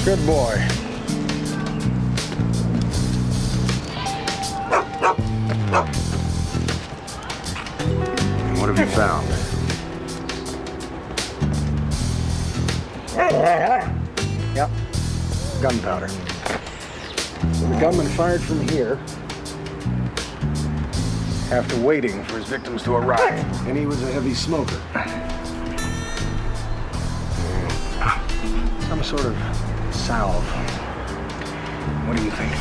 Good boy. And what have you found? Yep, gunpowder. The gunman fired from here after waiting for his victims to arrive. And he was a heavy smoker. Some sort of salve. What do you think?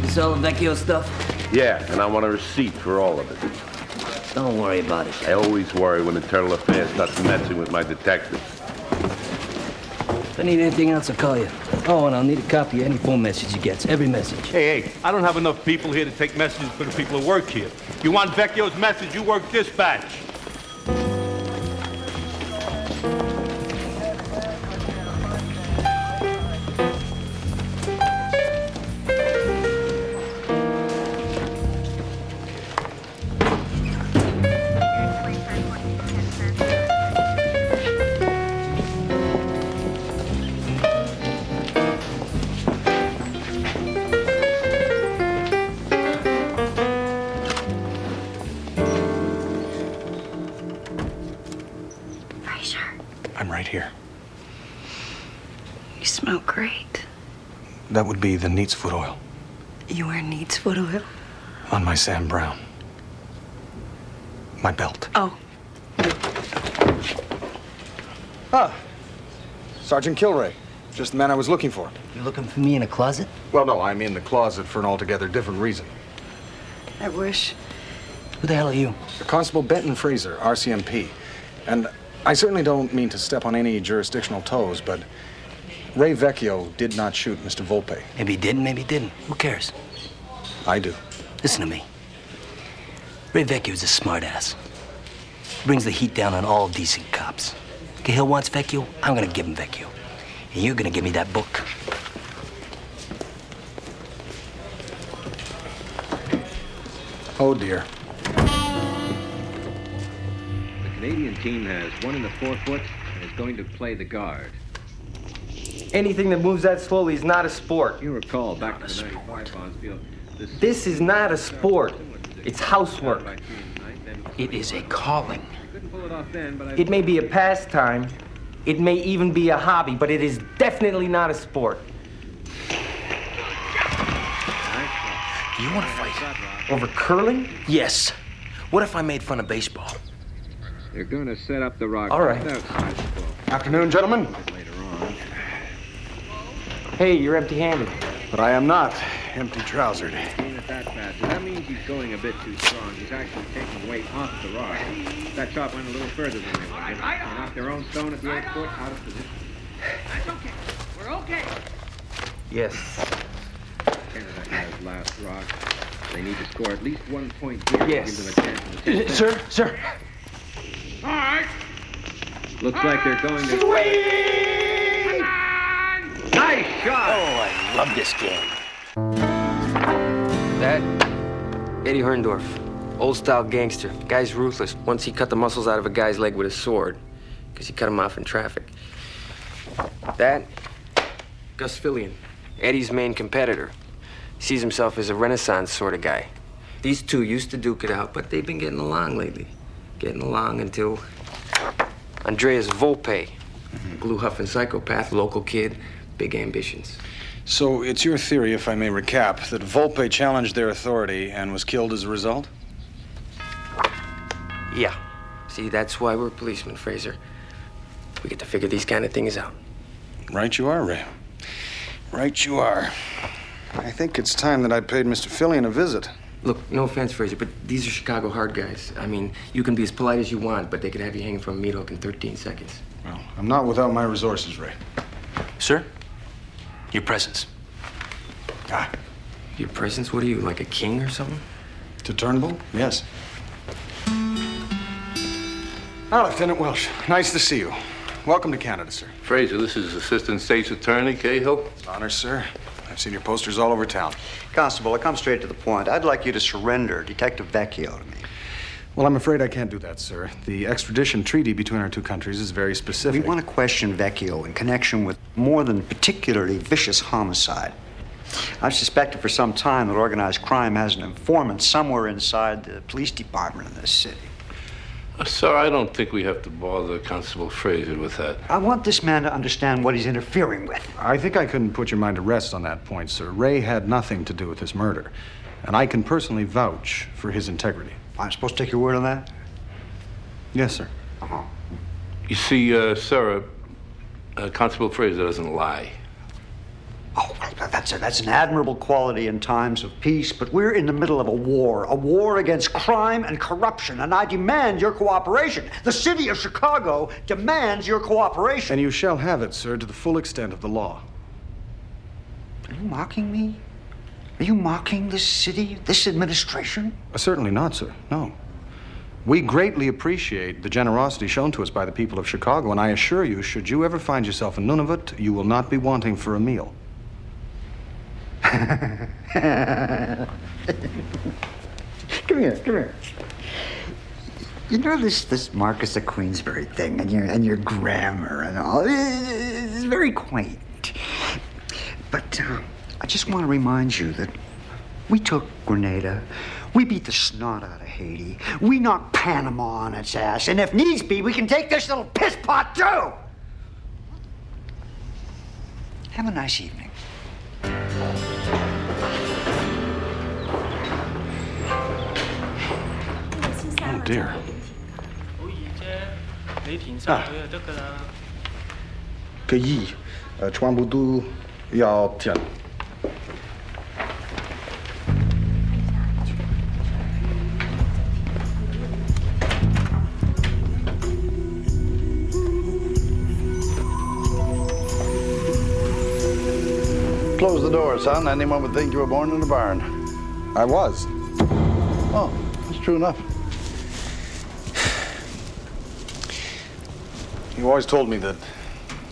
This all Vecchio stuff? Yeah, and I want a receipt for all of it. Don't worry about it. I always worry when Internal Affairs starts messing with my detectives. If I need anything else, I'll call you. Oh, and I'll need a copy of any phone message he gets. Every message. Hey, I don't have enough people here to take messages for the people who work here. You want Vecchio's message, you work dispatch. I'm right here. You smell great. That would be the neat's foot oil You wear neat's foot oil? on my Sam Brown. My belt. Oh, Ah, Sergeant Kilray. Just the man I was looking for. You looking for me in a closet? Well, no, I'm in the closet for an altogether different reason. I wish. Who the hell are you? Constable Benton Fraser, RCMP. And I certainly don't mean to step on any jurisdictional toes, but Ray Vecchio did not shoot Mr. Volpe. Maybe he didn't, maybe he didn't. Who cares? I do. Listen to me. Ray Vecchio's a smartass. Brings the heat down on all decent cops. Cahill wants Vecchio, I'm gonna give him Vecchio. And you're gonna give me that book. Oh, dear. The Canadian team has one in the forefoot and is going to play the guard. Anything that moves that slowly is not a sport. You recall back to the 95 Bondsfield. This is not a sport. It's housework. It is a calling. It may be a pastime. It may even be a hobby, but it is definitely not a sport. Do you want to fight? Over curling? Yes. What if I made fun of baseball? They're going to set up the rock. All right. outside the ball. Afternoon, gentlemen. Later on. Hey, you're empty-handed. But I am not empty-trousered. Being at that fast, that means he's going a bit too strong. He's actually taking weight off the rock. That shot went a little further than they wanted. They knocked their own stone at the 8th foot out of position. That's okay. We're okay. Yes. Canada has last rock. They need to score at least 1 point here Yes. to give them a chance to the 10th. Sir. All right. Looks like they're going to... Come on! Nice shot! Oh, I love this game. That, Eddie Herndorf, old-style gangster. Guy's ruthless. Once he cut the muscles out of a guy's leg with a sword, because he cut him off in traffic. That, Gus Fillion, Eddie's main competitor. Sees himself as a Renaissance sort of guy. These two used to duke it out, but they've been getting along lately. Getting along until Andreas Volpe, blue huffing psychopath, local kid, big ambitions. So it's your theory, if I may recap, that Volpe challenged their authority and was killed as a result? Yeah. See, that's why we're policemen, Fraser. We get to figure these kind of things out. Right you are, Ray. Right you are. I think it's time that I paid Mr. Fillion a visit. Look, no offense, Fraser, but these are Chicago hard guys. I mean, you can be as polite as you want, but they could have you hanging from a meat hook in 13 seconds. Well, I'm not without my resources, Ray. Sir, your presence. Ah, Your presence? What are you, like a king or something? to Turnbull? Yes. Ah, Lieutenant Welsh, nice to see you. Welcome to Canada, sir. Fraser, this is Assistant State's Attorney Cahill. Honor, sir. I've seen your posters all over town. Constable, I come straight to the point. I'd like you to surrender Detective Vecchio to me. Well, I'm afraid I can't do that, sir. The extradition treaty between our two countries is very specific. We want to question Vecchio in connection with more than particularly vicious homicide. I've suspected for some time that organized crime has an informant somewhere inside the police department in this city. Sir, I don't think we have to bother Constable Fraser with that. I want this man to understand what he's interfering with. I think I can put your mind at rest on that point, sir. Ray had nothing to do with this murder, and I can personally vouch for his integrity. I'm supposed to take your word on that? Yes, sir. You see, sir, Constable Fraser doesn't lie. Oh, well, that's an admirable quality in times of peace, but we're in the middle of a war against crime and corruption, and I demand your cooperation. The city of Chicago demands your cooperation. And you shall have it, sir, to the full extent of the law. Are you mocking me? Are you mocking this city, this administration? Certainly not, sir. No. We greatly appreciate the generosity shown to us by the people of Chicago, and I assure you, should you ever find yourself in Nunavut, you will not be wanting for a meal. Come here. You know this Marcus of Queensberry thing and your grammar and all. It's very quaint. But I just want to remind you that we took Grenada, we beat the snot out of Haiti, we knocked Panama on its ass, and if needs be, we can take this little piss pot too. Have a nice evening. Oh, dear. Close the door, son. Anyone would think you were born in a barn. I was. Oh, that's true enough. You always told me that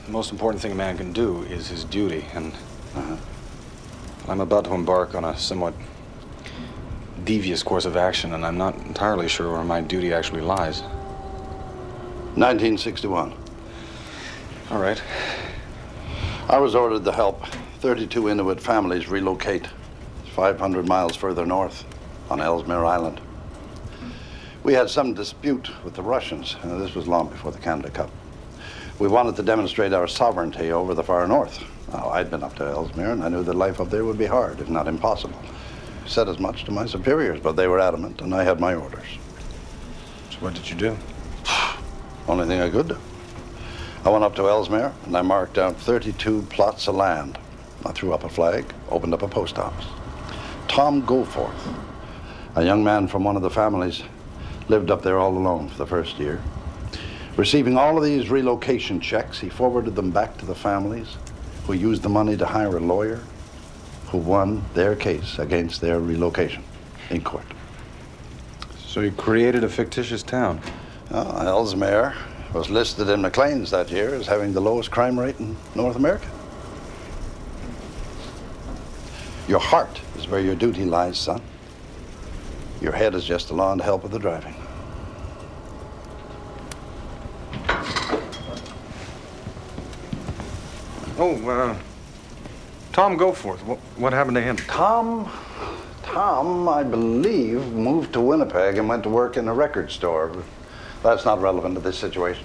the most important thing a man can do is his duty, and I'm about to embark on a somewhat devious course of action, and I'm not entirely sure where my duty actually lies. 1961. All right. I was ordered to help 32 Inuit families relocate 500 miles further north on Ellesmere Island. We had some dispute with the Russians, and this was long before the Canada Cup. We wanted to demonstrate our sovereignty over the far north. Now, I'd been up to Ellesmere, and I knew that life up there would be hard, if not impossible. I said as much to my superiors, but they were adamant, and I had my orders. So what did you do? Only thing I could do. I went up to Ellesmere, and I marked out 32 plots of land. I threw up a flag, opened up a post office. Tom Goforth, a young man from one of the families, lived up there all alone for the first year. Receiving all of these relocation checks, he forwarded them back to the families, who used the money to hire a lawyer, who won their case against their relocation in court. So you created a fictitious town? Ellesmere was listed in Maclean's that year as having the lowest crime rate in North America. Your heart is where your duty lies, son. Your head is just along to help with the driving. Tom Goforth. What happened to him? Tom, I believe, moved to Winnipeg and went to work in a record store. But that's not relevant to this situation.